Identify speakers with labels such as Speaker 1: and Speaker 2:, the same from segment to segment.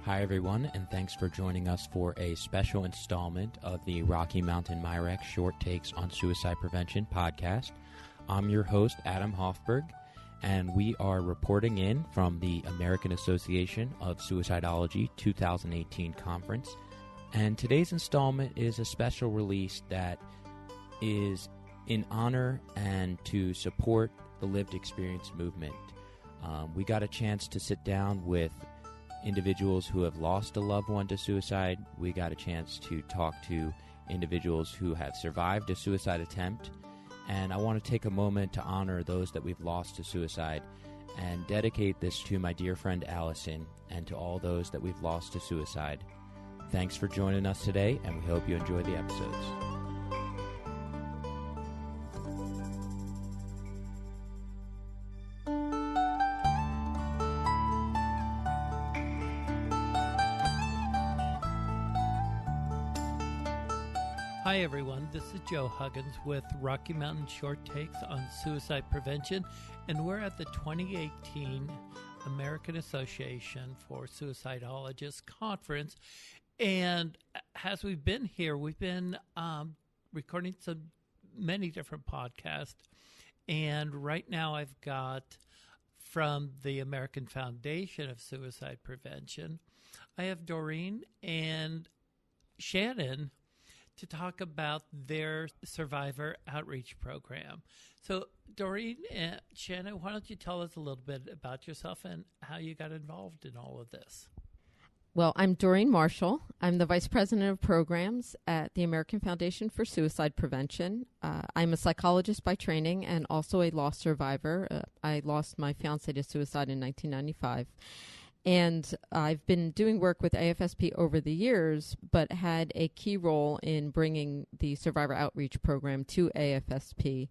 Speaker 1: Hi, everyone, and thanks for joining us for a special installment of the Rocky Mountain MyREC Short Takes on Suicide Prevention podcast. I'm your host, Adam Hoffberg, and we are reporting in from the American Association of Suicidology 2018 conference. And today's installment is a special release that is in honor and to support the lived experience movement. We got a chance to sit down with individuals who have lost a loved one to suicide. We got a chance to talk to individuals who have survived a suicide attempt. And I want to take a moment to honor those that we've lost to suicide and dedicate this to my dear friend Allison and to all those that we've lost to suicide. Thanks for joining us today, and we hope you enjoy the episodes.
Speaker 2: Hi everyone, this is Joe Huggins with Rocky Mountain Short Takes on Suicide Prevention, and we're at the 2018 American Association for Suicidologists Conference. And as we've been here, we've been recording many different podcasts, and right now I've got from the American Foundation of Suicide Prevention, I have Doreen and Shannon to talk about their survivor outreach program. So, Doreen and Shannon, why don't you tell us a little bit about yourself and how you got involved in all of this?
Speaker 3: Well, I'm Doreen Marshall. I'm the Vice President of Programs at the American Foundation for Suicide Prevention. I'm a psychologist by training and also a loss survivor. I lost my fiancé to suicide in 1995. And I've been doing work with AFSP over the years, but had a key role in bringing the Survivor Outreach Program to AFSP,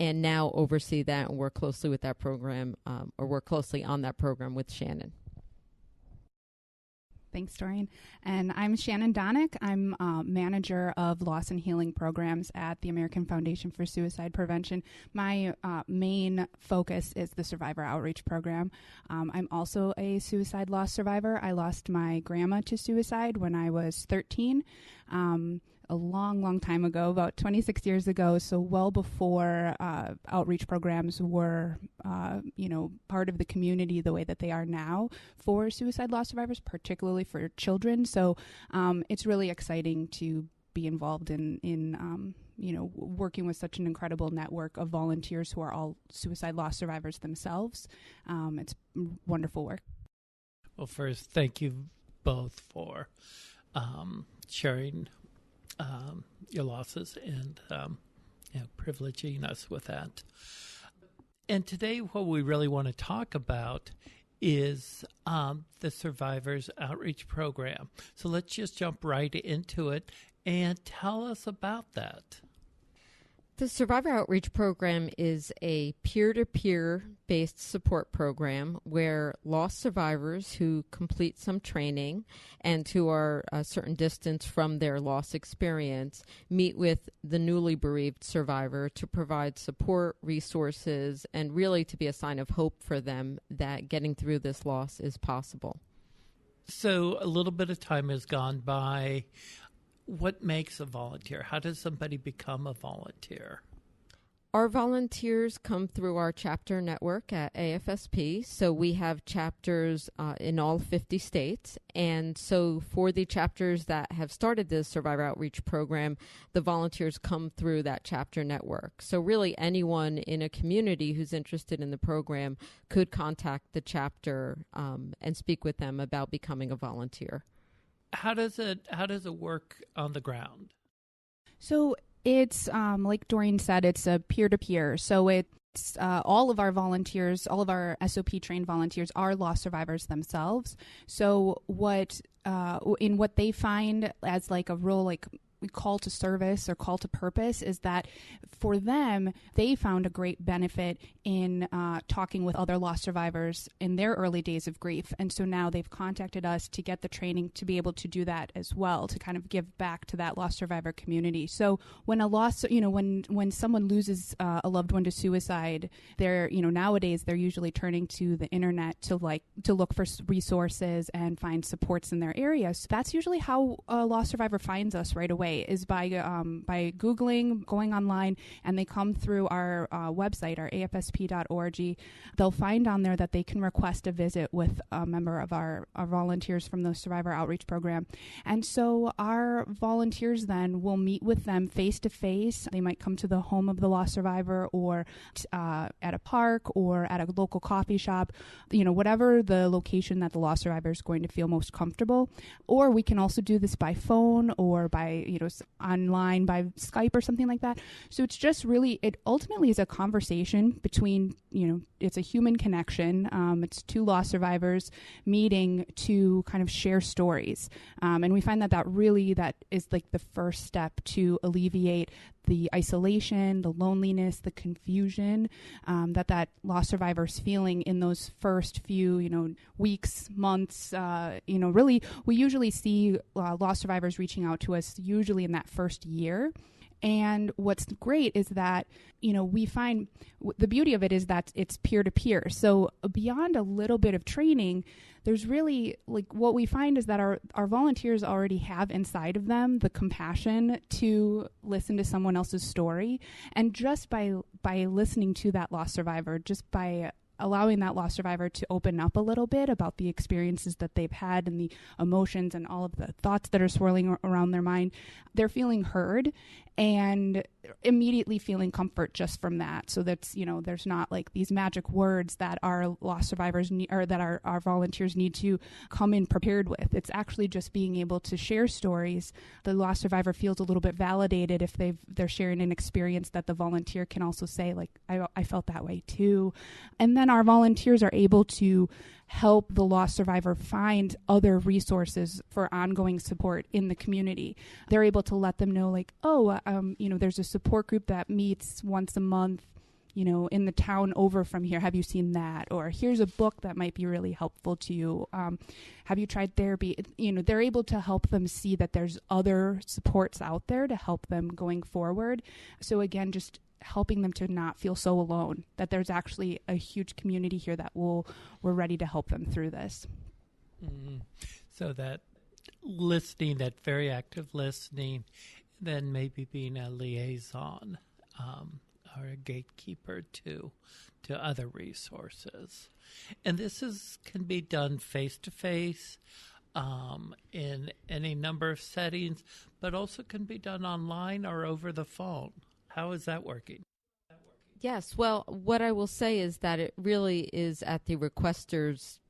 Speaker 3: and now oversee that and work closely with that program, or work closely on that program with Shannon.
Speaker 4: Thanks, Doreen. And I'm Shannon Donnick. I'm manager of loss and healing programs at the American Foundation for Suicide Prevention. My main focus is the Survivor Outreach Program. I'm also a suicide loss survivor. I lost my grandma to suicide when I was 13. A long time ago, about 26 years ago, so well before outreach programs were, part of the community the way that they are now for suicide loss survivors, particularly for children. So it's really exciting to be involved in working with such an incredible network of volunteers who are all suicide loss survivors themselves. It's wonderful work.
Speaker 2: Well, first, thank you both for sharing your losses and privileging us with that. And today what we really want to talk about is the Survivors Outreach Program. So let's just jump right into it and tell us about that.
Speaker 3: The Survivor Outreach Program is a peer-to-peer based support program where lost survivors who complete some training and who are a certain distance from their loss experience meet with the newly bereaved survivor to provide support, resources, and really to be a sign of hope for them that getting through this loss is possible.
Speaker 2: So a little bit of time has gone by. What makes a volunteer? How does somebody become a volunteer?
Speaker 3: Our volunteers come through our chapter network at AFSP. So we have chapters in all 50 states. And so for the chapters that have started this Survivor Outreach Program, the volunteers come through that chapter network. So really anyone in a community who's interested in the program could contact the chapter and speak with them about becoming a volunteer.
Speaker 2: How does it work on the ground?
Speaker 4: So it's, like Doreen said, it's a peer-to-peer. So it's all of our volunteers, all of our SOP-trained volunteers are loss survivors themselves. So what they find as like a real like call to service or call to purpose is that for them, they found a great benefit in talking with other loss survivors in their early days of grief. And so now they've contacted us to get the training to be able to do that as well, to kind of give back to that loss survivor community. So when a loss, when someone loses a loved one to suicide, they're, nowadays they're usually turning to the internet to look for resources and find supports in their area. So that's usually how a loss survivor finds us right away, is by Googling, going online, and they come through our website, our AFSP.org. They'll find on there that they can request a visit with a member of our volunteers from the Survivor Outreach Program. And so our volunteers then will meet with them face to face. They might come to the home of the lost survivor, or at a park, or at a local coffee shop, whatever the location that the lost survivor is going to feel most comfortable. Or we can also do this by phone or by, online by Skype or something like that. So it's just really, it ultimately is a conversation between, it's a human connection. It's two loss survivors meeting to kind of share stories. And we find that is like the first step to alleviate the isolation, the loneliness, the confusion that loss survivor's feeling in those first few, weeks, months. Really, we usually see loss survivors reaching out to us usually in that first year. And what's great is that, we find the beauty of it is that it's peer-to-peer. So beyond a little bit of training, there's really, what we find is that our volunteers already have inside of them the compassion to listen to someone else's story. And just by listening to that lost survivor, just by allowing that lost survivor to open up a little bit about the experiences that they've had and the emotions and all of the thoughts that are swirling around their mind, they're feeling heard and immediately feeling comfort just from that. So that's, there's not like these magic words that our lost survivors need, or that our volunteers need to come in prepared with. It's actually just being able to share stories. The lost survivor feels a little bit validated if they're sharing an experience that the volunteer can also say, like, I felt that way too. And then our volunteers are able to help the lost survivor find other resources for ongoing support in the community. They're able to let them know, like, there's a support group that meets once a month, in the town over from here. Have you seen that? Or here's a book that might be really helpful to you. Have you tried therapy? They're able to help them see that there's other supports out there to help them going forward. So again, just helping them to not feel so alone, that there's actually a huge community here that we're ready to help them through this.
Speaker 2: Mm-hmm. So that listening, that very active listening, then maybe being a liaison or a gatekeeper to other resources. And this can be done face-to-face in any number of settings, but also can be done online or over the phone. How is that working?
Speaker 3: Yes, well, what I will say is that it really is at the requester's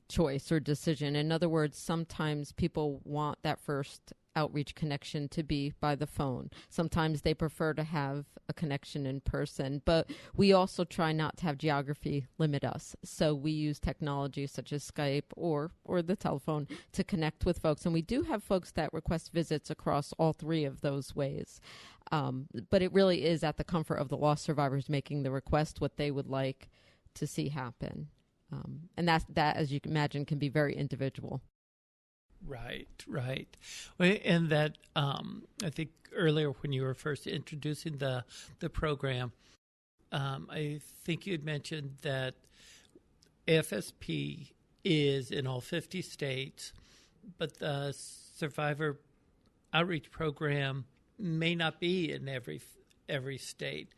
Speaker 3: choice or decision. In other words, sometimes people want that first outreach connection to be by the phone. Sometimes they prefer to have a connection in person, but we also try not to have geography limit us. So we use technology such as Skype or the telephone to connect with folks. And we do have folks that request visits across all three of those ways. But it really is at the comfort of the lost survivors making the request, what they would like to see happen. And that, as you can imagine, can be very individual.
Speaker 2: Right. And that, I think earlier when you were first introducing the program, I think you had mentioned that AFSP is in all 50 states, but the Survivor Outreach Program may not be in every state.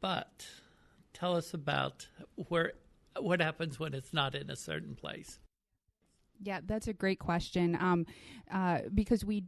Speaker 2: But tell us about what happens when it's not in a certain place.
Speaker 4: Yeah, that's a great question. Because we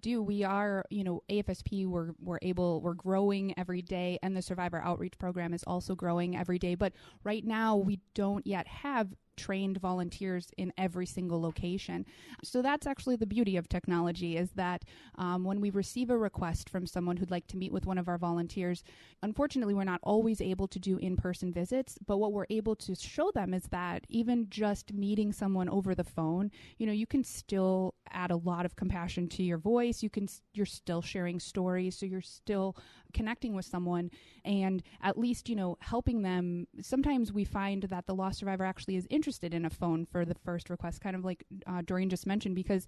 Speaker 4: are, AFSP, we're growing every day, and the Survivor Outreach Program is also growing every day. But right now, we don't yet have trained volunteers in every single location. So that's actually the beauty of technology, is that when we receive a request from someone who'd like to meet with one of our volunteers, unfortunately, we're not always able to do in-person visits, but what we're able to show them is that even just meeting someone over the phone, you can still add a lot of compassion to your voice. You're still sharing stories, so you're still connecting with someone and at least, helping them. Sometimes we find that the lost survivor actually is interested in a phone for the first request, kind of like Doreen just mentioned, because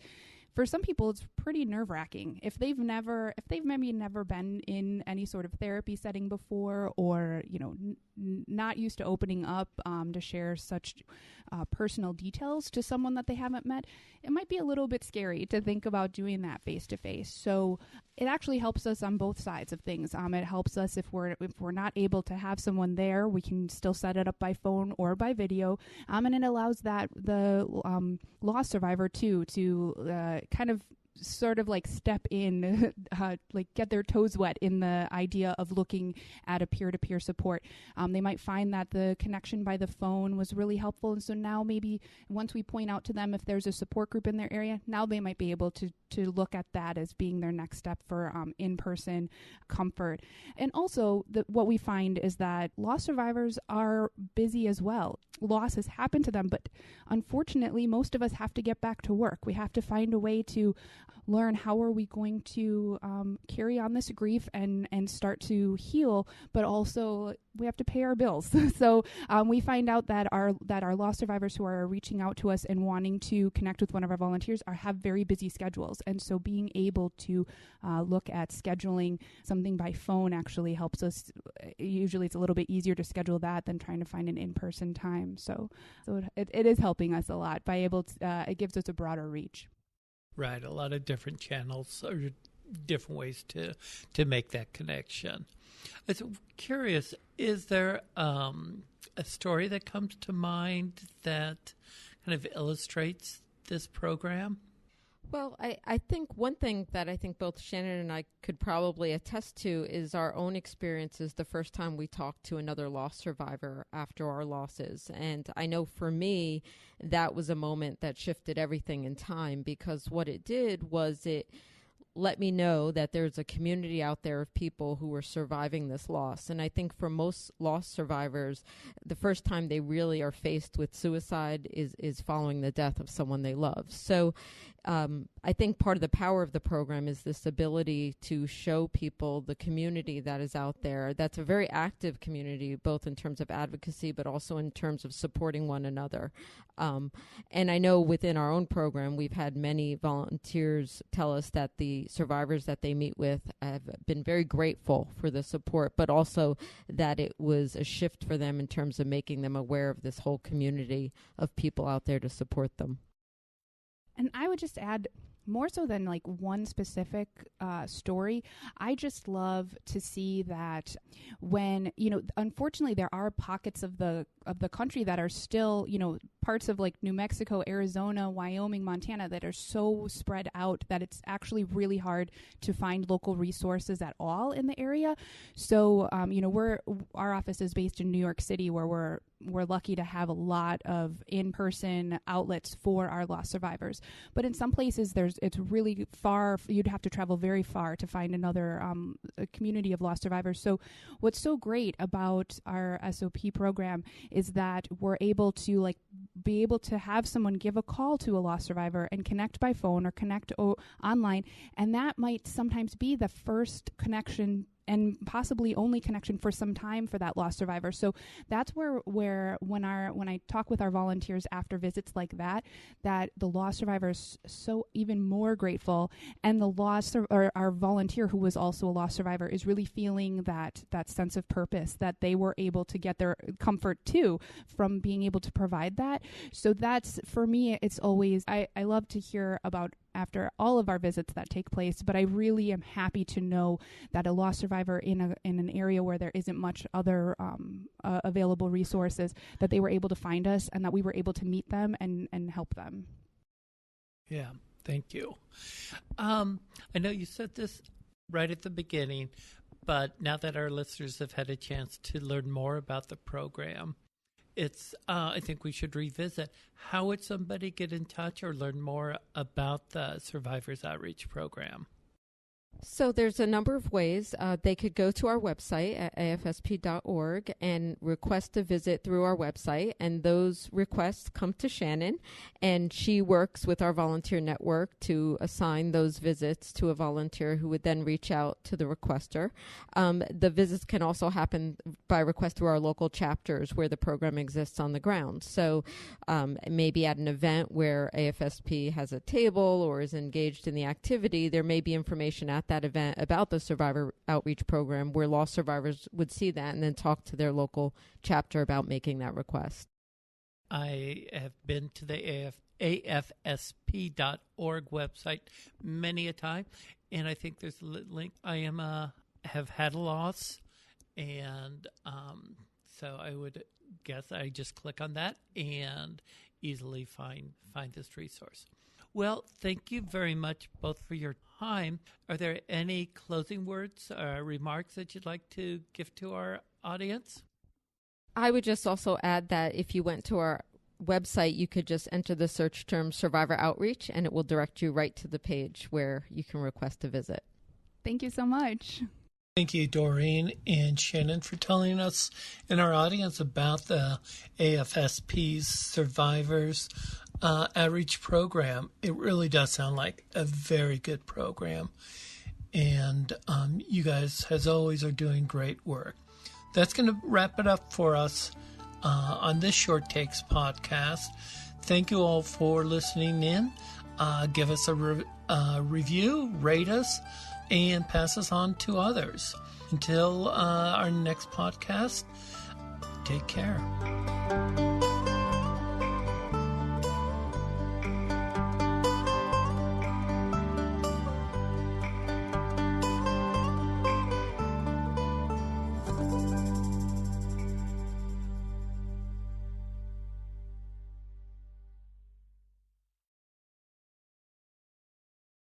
Speaker 4: for some people it's pretty nerve-wracking. If they've maybe never been in any sort of therapy setting before, or, not used to opening up to share such personal details to someone that they haven't met, it might be a little bit scary to think about doing that face-to-face. So it actually helps us on both sides of things. It helps us if we're not able to have someone there, we can still set it up by phone or by video, and it allows the lost survivor too to kind of sort of like step in, like get their toes wet in the idea of looking at a peer-to-peer support. They might find that the connection by the phone was really helpful, and so now maybe once we point out to them if there's a support group in their area, now they might be able to look at that as being their next step for in-person comfort. And also, what we find is that loss survivors are busy as well. Loss has happened to them, but unfortunately, most of us have to get back to work. We have to find a way to learn how are we going to carry on this grief and start to heal, but also we have to pay our bills. So we find out that our loss survivors who are reaching out to us and wanting to connect with one of our volunteers have very busy schedules, and so being able to look at scheduling something by phone actually helps us. Usually it's a little bit easier to schedule that than trying to find an in-person time. So it is helping us a lot by able to, it gives us a broader reach.
Speaker 2: Right, a lot of different channels or different ways to make that connection. I was curious, is there a story that comes to mind that kind of illustrates this program?
Speaker 3: Well, I think one thing that I think both Shannon and I could probably attest to is our own experiences the first time we talked to another loss survivor after our losses. And I know for me, that was a moment that shifted everything in time, because what it did was it let me know that there's a community out there of people who are surviving this loss. And I think for most loss survivors, the first time they really are faced with suicide is following the death of someone they love. So I think part of the power of the program is this ability to show people the community that is out there. That's a very active community, both in terms of advocacy, but also in terms of supporting one another. And I know within our own program, we've had many volunteers tell us that the survivors that they meet with have been very grateful for the support, but also that it was a shift for them in terms of making them aware of this whole community of people out there to support them.
Speaker 4: And I would just add, more so than like one specific story, I just love to see that when, unfortunately there are pockets of the country that are still, parts of like New Mexico, Arizona, Wyoming, Montana, that are so spread out that it's actually really hard to find local resources at all in the area. So, our office is based in New York City, where we're lucky to have a lot of in-person outlets for our loss survivors. But in some places, it's really far. You'd have to travel very far to find another a community of loss survivors. So what's so great about our SOP program is that we're able to be able to have someone give a call to a loss survivor and connect by phone or connect online. And that might sometimes be the first connection and possibly only connection for some time for that lost survivor. So that's where when I talk with our volunteers after visits like that the lost survivor is so even more grateful, and our volunteer who was also a lost survivor is really feeling that sense of purpose that they were able to get their comfort too from being able to provide that. So that's, for me, it's always, I love to hear about after all of our visits that take place, but I really am happy to know that a lost survivor in an area where there isn't much other available resources, that they were able to find us and that we were able to meet them and help them.
Speaker 2: Yeah, thank you. I know you said this right at the beginning, but now that our listeners have had a chance to learn more about the program, I think we should revisit. How would somebody get in touch or learn more about the Survivors Outreach Program?
Speaker 3: So there's a number of ways. They could go to our website at afsp.org and request a visit through our website, and those requests come to Shannon, and she works with our volunteer network to assign those visits to a volunteer who would then reach out to the requester. The visits can also happen by request through our local chapters where the program exists on the ground. So maybe at an event where AFSP has a table or is engaged in the activity, there may be information at that event about the Survivor Outreach Program where lost survivors would see that and then talk to their local chapter about making that request.
Speaker 2: I have been to the AFSP.org website many a time, and I think there's a link. I have had a loss, and so I would guess I just click on that and easily find this resource. Well, thank you very much both for your time. Are there any closing words or remarks that you'd like to give to our audience?
Speaker 3: I would just also add that if you went to our website, you could just enter the search term Survivor Outreach, and it will direct you right to the page where you can request a visit.
Speaker 4: Thank you so much.
Speaker 2: Thank you, Doreen and Shannon, for telling us and our audience about the AFSP's Survivors Outreach Program. It really does sound like a very good program, and you guys, as always, are doing great work. That's going to wrap it up for us on this Short Takes podcast. Thank you all for listening in. Give us a review, rate us, and pass us on to others. Until our next podcast, take care.